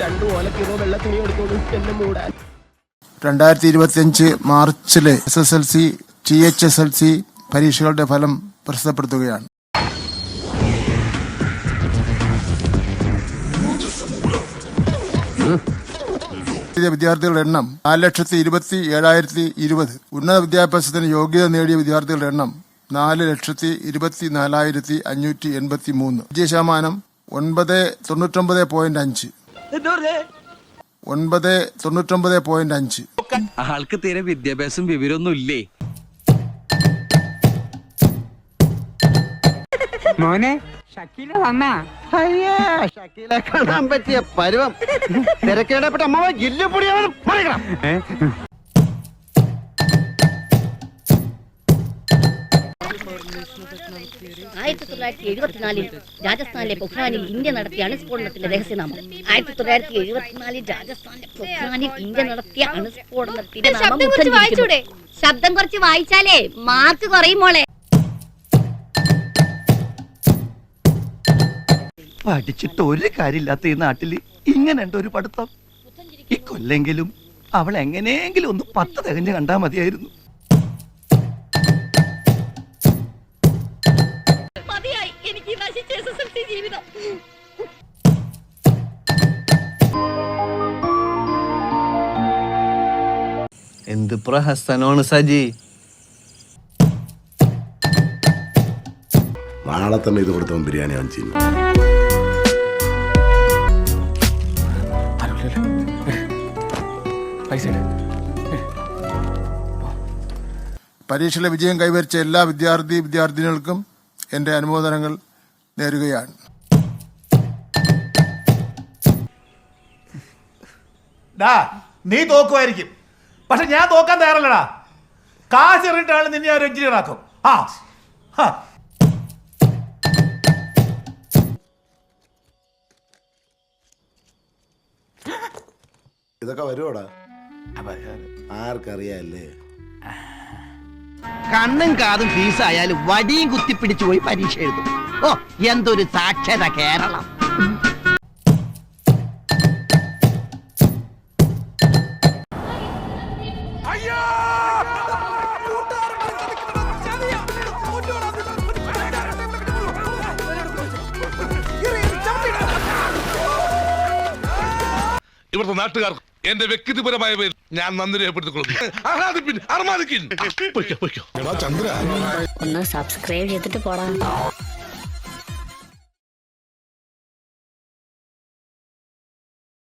രണ്ടു ഓലക്കിലോ വെള്ള തുണി എടുത്തോളൂ എന്നെ മൂടാൻ. 2025 മാർച്ചിലെ SSLC THSLC പരീക്ഷകളുടെ ഫലം പ്രസിദ്ധപ്പെടുത്തുകയാണ്. വിദ്യാർത്ഥികളുടെ എണ്ണം 4,27,020. ഉന്നത വിദ്യാഭ്യാസത്തിന് യോഗ്യത നേടിയ വിദ്യാർത്ഥികളുടെ എണ്ണം 4,24,583. വിജയശതമാനം 999.5. 999.5. ആൾക്ക് തീരെ വിദ്യാഭ്യാസം വിവരമൊന്നും ഇല്ലേ? മോനെ ഷക്കീല വന്നാ? അയ്യാ, ഷക്കീല കാണാൻ പറ്റിയ പരുവം. തിരക്കേടപ്പെട്ട അമ്മ ജില്ലപ്പൊടിയാണ്. 1974 രാജസ്ഥാനിലെ പൊഖ്രാനിൽ ഇന്ത്യ നടത്തിയ അണുസ്ഫോടനത്തിന്റെ രഹസ്യനാമം. 1974 രാജസ്ഥാനിലെ പൊഖ്രാനിൽ ഇന്ത്യ നടത്തിയ അണുസ്ഫോടനത്തിന്റെ നാമം. ശബ്ദം കുറച്ച് വായിച്ചാലേ മാർക്ക് കുറയും മോളെ. പഠിച്ചിട്ട് ഒരു കാര്യമില്ലാത്ത ഈ നാട്ടില് ഇങ്ങനെയുണ്ട് ഒരു പഠിത്തം. ഈ കൊല്ലെങ്കിലും അവൾ എങ്ങനെയെങ്കിലും ഒന്ന് 10 തികഞ്ഞ് കണ്ടാ മതിയായിരുന്നു. എന്ത് പ്രഹസനമാണ് സജി. നാളെ തന്നെ ഇത് കൊടുത്തവൻ ബിരിയാണി വാങ്ങിച്ചു. പരീക്ഷയിലെ വിജയം കൈവരിച്ച എല്ലാ വിദ്യാർത്ഥിനികൾക്കും എൻ്റെ അനുമോദനങ്ങൾ നേരുകയാണ്. നീ തോക്കുമായിരിക്കും, പക്ഷെ ഞാൻ തോക്കാൻ തയ്യാറല്ലടാ. കാശ് എറിഞ്ഞിട്ടാണ് നിന്നെ ഒരു എഞ്ചിനീയർ ആക്കും. ഇതൊക്കെ വരുവോടാ? ആർക്കറിയാല്ലേ? കണ്ണും കാതും ഫീസായാലും വടിയും കുത്തിപ്പിടിച്ചു പോയി പരീക്ഷ എഴുതും. ഓ, എന്തൊരു സാക്ഷര കേരളം. ഇവിടുത്തെ നാട്ടുകാർക്ക് എന്റെ വ്യക്തിപരമായ പേരിൽ ഞാൻ നന്ദി രേഖപ്പെടുത്തിക്കൊള്ളുന്നു. ഒന്ന് സബ്സ്ക്രൈബ് ചെയ്തിട്ട് പോടാ.